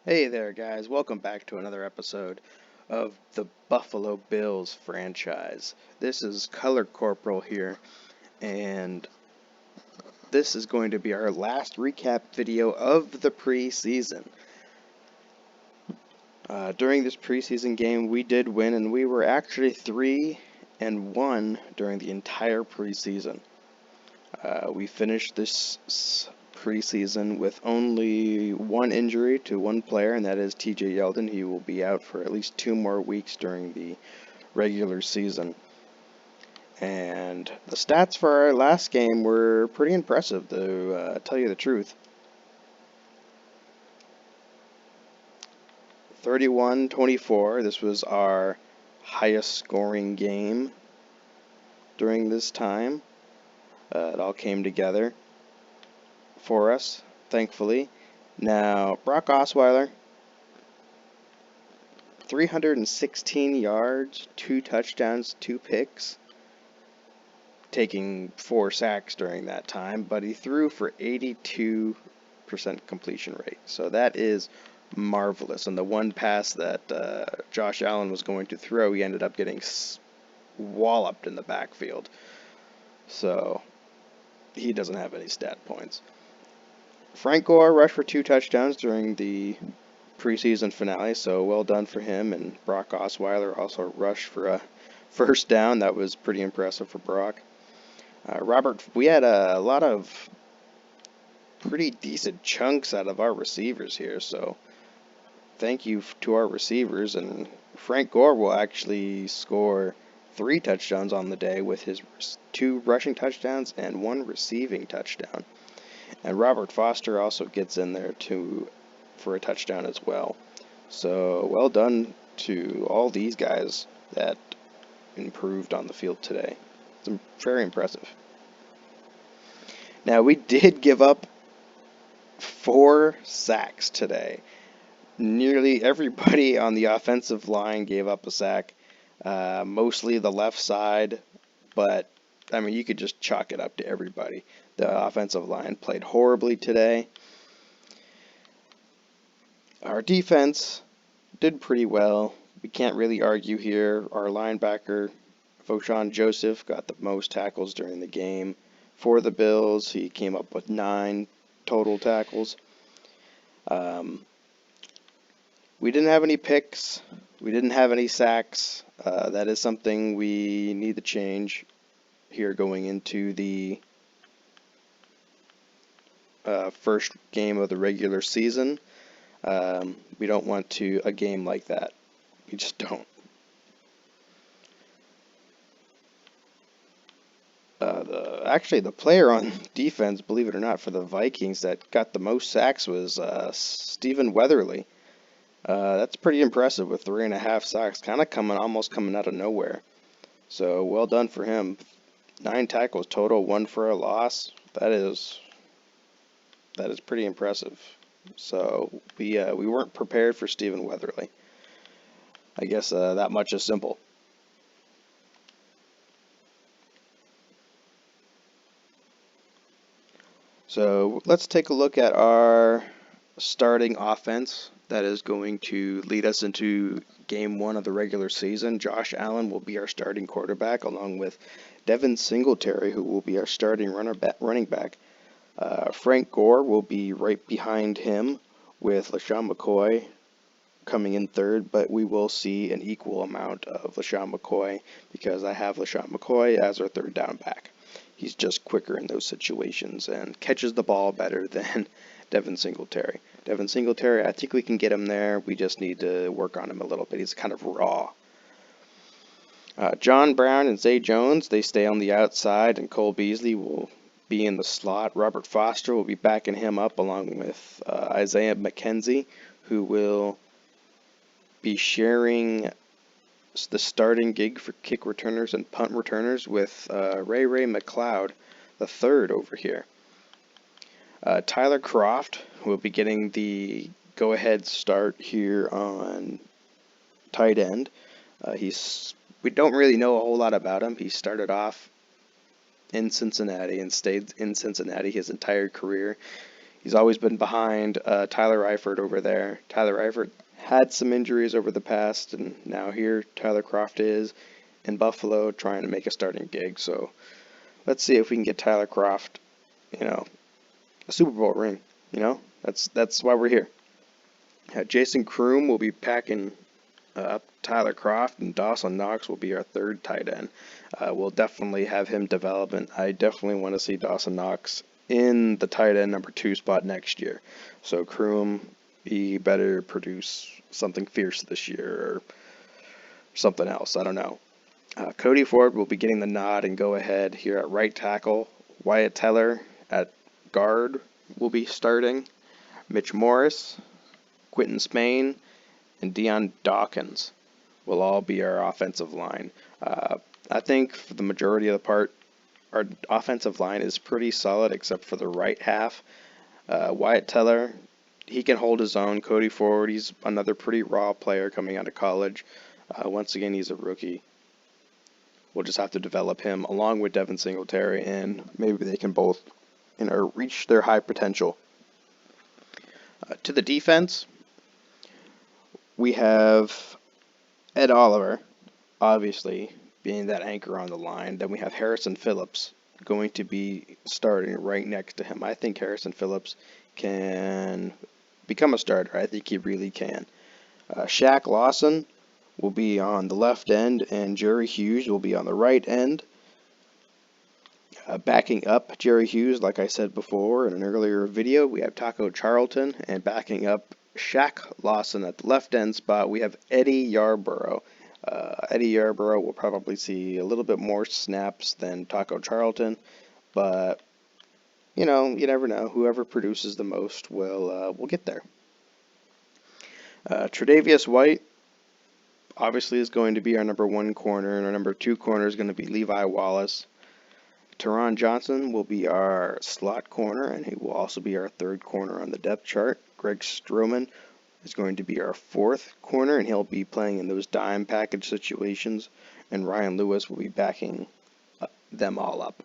Hey there, guys. Welcome back to another episode of the Buffalo Bills franchise. This is Color Corporal here, and this is going to be our last recap video of the preseason. During this preseason game, we did win, and we were actually 3-1 during the entire preseason. We finished this preseason with only one injury to one player, and that is TJ Yeldon. He will be out for at least 2 more weeks during the regular season. And the stats for our last game were pretty impressive, to tell you the truth. 31-24. This was our highest scoring game during this time. It all came together for us, thankfully. Now, Brock Osweiler, 316 yards, 2 touchdowns, 2 picks, taking 4 sacks during that time, but he threw for 82% completion rate. So that is marvelous. And the one pass that Josh Allen was going to throw, he ended up getting walloped in the backfield. So he doesn't have any stat points. Frank Gore rushed for 2 touchdowns during the preseason finale, so well done for him. And Brock Osweiler also rushed for a first down. That was pretty impressive for Brock. We had a lot of pretty decent chunks out of our receivers here, so thank you to our receivers. And Frank Gore will actually score 3 touchdowns on the day with his 2 rushing touchdowns and 1 receiving touchdown. And Robert Foster also gets in there for a touchdown as well. So well done to all these guys that improved on the field today. It's very impressive. Now, we did give up 4 sacks today. Nearly everybody on the offensive line gave up a sack, mostly the left side, but I mean, you could just chalk it up to everybody. The offensive line played horribly today. Our defense did pretty well. We can't really argue here. Our linebacker, Voshon Joseph, got the most tackles during the game. For the Bills, he came up with 9 total tackles. We didn't have any picks. We didn't have any sacks. That is something we need to change here going into the first game of the regular season. We don't want a game like that. We just don't. Actually, the player on defense, believe it or not, for the Vikings that got the most sacks was Stephen Weatherly. That's pretty impressive with 3.5 sacks, almost coming out of nowhere. So well done for him. 9 tackles total, 1 for a loss. That is pretty impressive. So we weren't prepared for Stephen Weatherly. I guess that much is simple. So let's take a look at our starting offense that is going to lead us into game 1 of the regular season. Josh Allen will be our starting quarterback, along with Devin Singletary, who will be our starting running back. Frank Gore will be right behind him, with LaShawn McCoy coming in third, but we will see an equal amount of LaShawn McCoy because I have LaShawn McCoy as our third down back. He's just quicker in those situations and catches the ball better than Devin Singletary. Devin Singletary, I think we can get him there. We just need to work on him a little bit. He's kind of raw. John Brown and Zay Jones, they stay on the outside, and Cole Beasley will be in the slot. Robert Foster will be backing him up along with Isaiah McKenzie, who will be sharing the starting gig for kick returners and punt returners with Ray McLeod, the third over here. Tyler Croft will be getting the go-ahead start here on tight end. We don't really know a whole lot about him. He started off in Cincinnati and stayed in Cincinnati his entire career. He's always been behind Tyler Eifert over there. Tyler Eifert had some injuries over the past, and now here Tyler Croft is in Buffalo trying to make a starting gig. So let's see if we can get Tyler Croft, a Super Bowl ring. That's why we're here. Jason Kroom will be packing up Tyler Croft, and Dawson Knox will be our third tight end. We'll definitely have him development. I definitely want to see Dawson Knox in the tight end number 2 spot next year. So Kroom, he better produce something fierce this year or something else. I don't know. Cody Ford will be getting the nod and go ahead here at right tackle. Wyatt Teller at guard will be starting. Mitch Morris, Quentin Spain, and Deion Dawkins will all be our offensive line. I think for the majority of the part, our offensive line is pretty solid except for the right half. Wyatt Teller, he can hold his own. Cody Ford, he's another pretty raw player coming out of college. Once again, he's a rookie. We'll just have to develop him along with Devin Singletary, and maybe they can both, reach their high potential. To the defense, we have Ed Oliver, obviously, being that anchor on the line. Then we have Harrison Phillips going to be starting right next to him. I think Harrison Phillips can become a starter. I think he really can. Shaq Lawson will be on the left end, and Jerry Hughes will be on the right end. Backing up Jerry Hughes, like I said before in an earlier video, we have Taco Charlton, and backing up Shaq Lawson at the left end spot, we have Eddie Yarborough. Eddie Yarborough will probably see a little bit more snaps than Taco Charlton, but you never know. Whoever produces the most will get there. Tre'Davious White obviously is going to be our number 1 corner, and our number 2 corner is going to be Levi Wallace. Teron Johnson will be our slot corner, and he will also be our 3rd corner on the depth chart. Greg Stroman is going to be our 4th corner, and he'll be playing in those dime package situations, and Ryan Lewis will be backing them all up.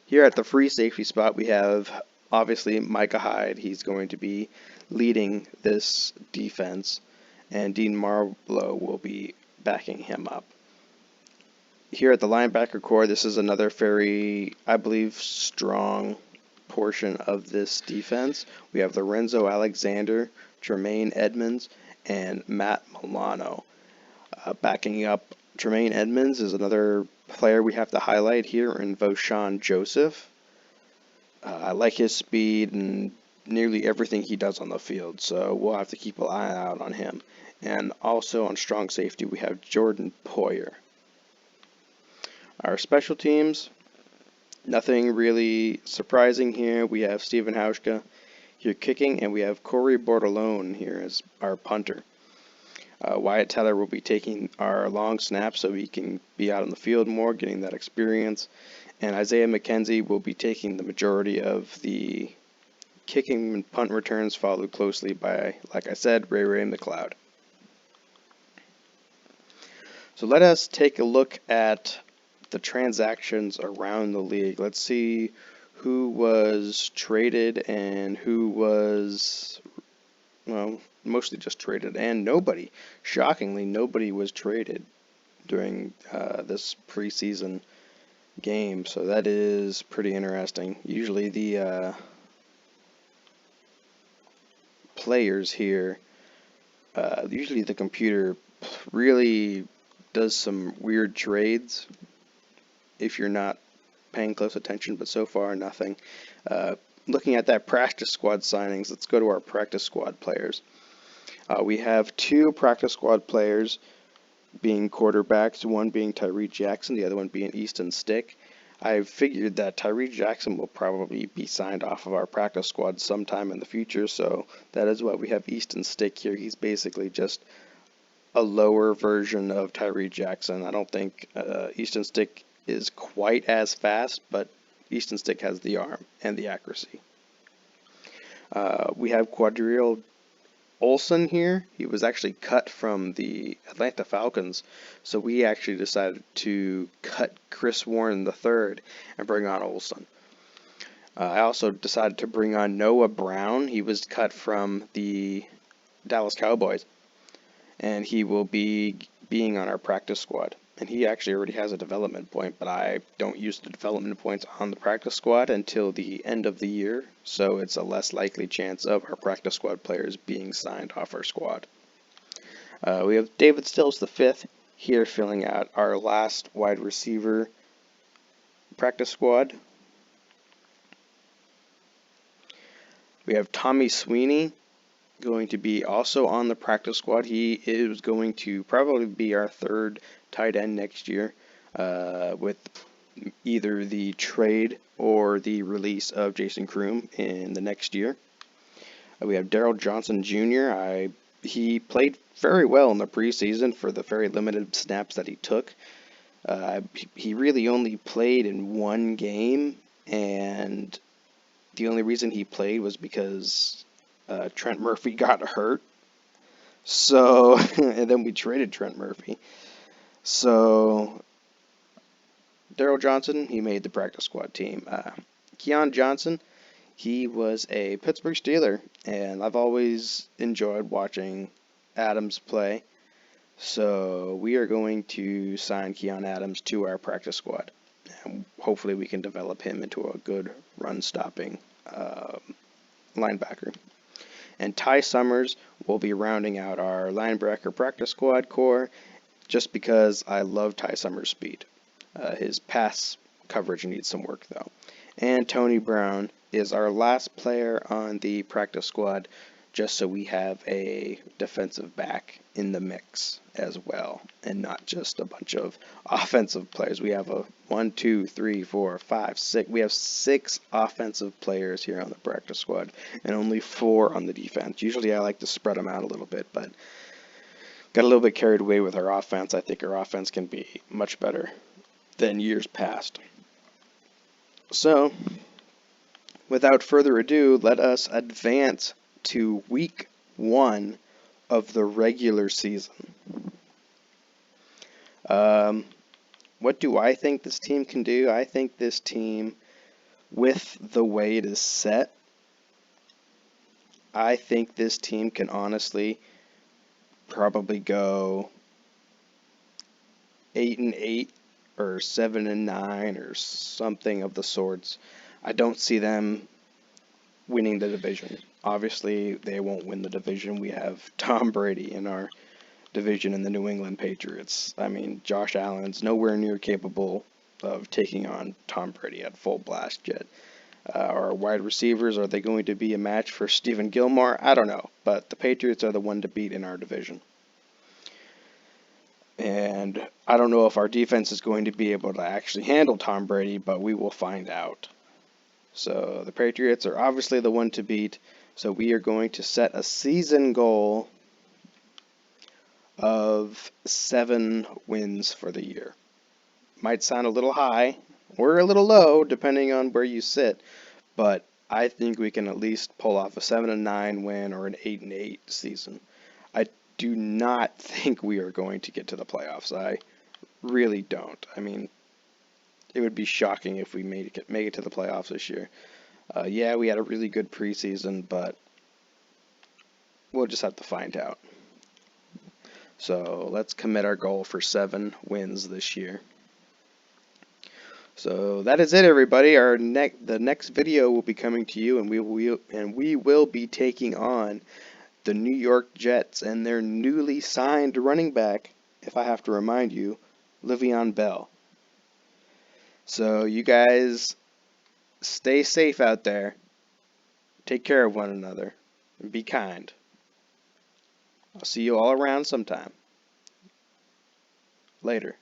Here at the free safety spot, we have obviously Micah Hyde. He's going to be leading this defense, and Dean Marlowe will be backing him up. Here at the linebacker core, this is another very, I believe, strong portion of this defense. We have Lorenzo Alexander, Tremaine Edmonds, and Matt Milano. Backing up Tremaine Edmonds is another player we have to highlight here in Voshan Joseph. I like his speed and nearly everything he does on the field, so we'll have to keep an eye out on him. And also on strong safety, we have Jordan Poyer. Our special teams, nothing really surprising here. We have Stephen Hauschka here kicking, and we have Corey Bordelone here as our punter. Wyatt Teller will be taking our long snaps so he can be out on the field more, getting that experience. And Isaiah McKenzie will be taking the majority of the kicking and punt returns, followed closely by, like I said, Ray McLeod. So let us take a look at the transactions around the league. Let's see who was traded and who was, mostly just traded, and nobody. Shockingly, nobody was traded during this preseason game, so that is pretty interesting. Usually the players here, usually the computer really does some weird trades if you're not paying close attention, but so far nothing. Looking at that practice squad signings, let's go to our practice squad players. We have 2 practice squad players being quarterbacks, one being Tyree Jackson, the other one being Easton Stick. I figured that Tyree Jackson will probably be signed off of our practice squad sometime in the future, so that is why we have Easton Stick here. He's basically just a lower version of Tyree Jackson. I don't think Easton Stick is quite as fast, but Easton Stick has the arm and the accuracy. We have Quadrille Olson here. He was actually cut from the Atlanta Falcons, so we actually decided to cut Chris Warren III and bring on Olson. I also decided to bring on Noah Brown. He was cut from the Dallas Cowboys, and he will be being on our practice squad. And he actually already has a development point, but I don't use the development points on the practice squad until the end of the year, so it's a less likely chance of our practice squad players being signed off our squad. We have David Stills the fifth here filling out our last wide receiver practice squad. We have Tommy Sweeney going to be also on the practice squad. He is going to probably be our third tight end next year, with either the trade or the release of Jason Kroom in the next year. We have Daryl Johnson Jr. He played very well in the preseason for the very limited snaps that he took. He really only played in one game, and the only reason he played was because Trent Murphy got hurt. So, and then we traded Trent Murphy. So, Daryl Johnson, he made the practice squad team. Keon Johnson, he was a Pittsburgh Steeler, and I've always enjoyed watching Adams play. So we are going to sign Keon Adams to our practice squad. And hopefully we can develop him into a good run-stopping linebacker. And Ty Summers will be rounding out our linebacker practice squad core, just because I love Ty Summers' speed. His pass coverage needs some work, though. And Tony Brown is our last player on the practice squad, just so we have a defensive back in the mix as well, and not just a bunch of offensive players. We have 6 offensive players here on the practice squad, and only 4 on the defense. Usually I like to spread them out a little bit, but got a little bit carried away with our offense. I think our offense can be much better than years past. So, without further ado, let us advance to week 1 of the regular season. What do I think this team can do? I think this team, with the way it is set, I think this team can honestly probably go 8-8 or 7-9 or something of the sorts. I don't see them winning the division. Obviously, they won't win the division. We have Tom Brady in our division in the New England Patriots. I mean, Josh Allen's nowhere near capable of taking on Tom Brady at full blast yet. Our wide receivers, are they going to be a match for Stephen Gilmore? I don't know, but the Patriots are the one to beat in our division. And I don't know if our defense is going to be able to actually handle Tom Brady, but we will find out. So the Patriots are obviously the one to beat. So we are going to set a season goal of 7 wins for the year. Might sound a little high or a little low, depending on where you sit, but I think we can at least pull off a 7-9 win or an 8-8 season. I do not think we are going to get to the playoffs. I really don't. I mean, it would be shocking if we make it to the playoffs this year. Yeah, we had a really good preseason, but we'll just have to find out. So let's commit our goal for 7 wins this year. So that is it, everybody. The next video will be coming to you, and we will be taking on the New York Jets and their newly signed running back, if I have to remind you, Le'Veon Bell. So you guys stay safe out there. Take care of one another and be kind. I'll see you all around sometime. Later.